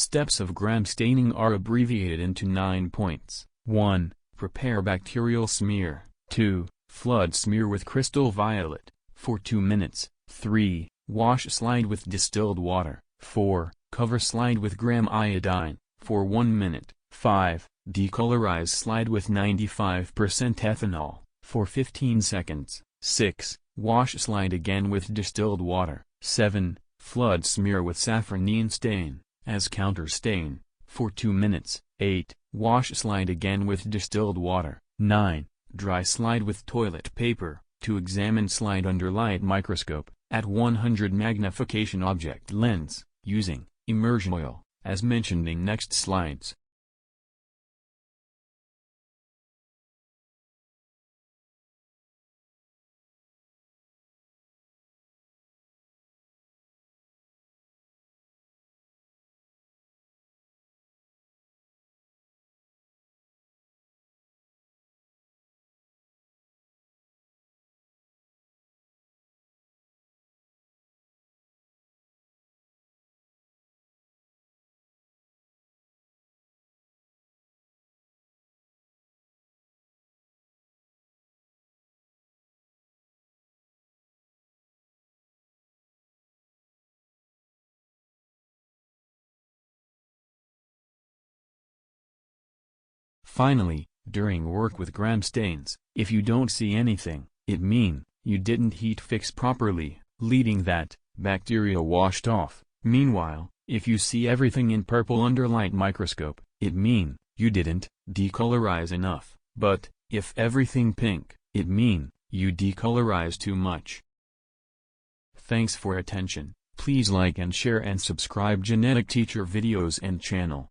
Steps of gram staining are abbreviated into 9 points. 1. Prepare bacterial smear. 2. Flood smear with crystal violet, for 2 minutes. 3. Wash slide with distilled water. 4. Cover slide with gram iodine, for 1 minute. 5. Decolorize slide with 95% ethanol, for 15 seconds. 6. Wash slide again with distilled water. 7. Flood smear with safranin stain, as counter stain, for 2 minutes. 8. Wash slide again with distilled water. 9. Dry slide with toilet paper, to examine slide under light microscope, at 100 magnification object lens, using immersion oil, as mentioned in next slides. Finally, during work with gram stains, if you don't see anything, it mean you didn't heat fix properly, leading that bacteria washed off. Meanwhile, if you see everything in purple under light microscope, it mean you didn't decolorize enough. But if everything pink, it mean you decolorize too much. Thanks for attention. Please like and share and subscribe Genetic Teacher videos and channel.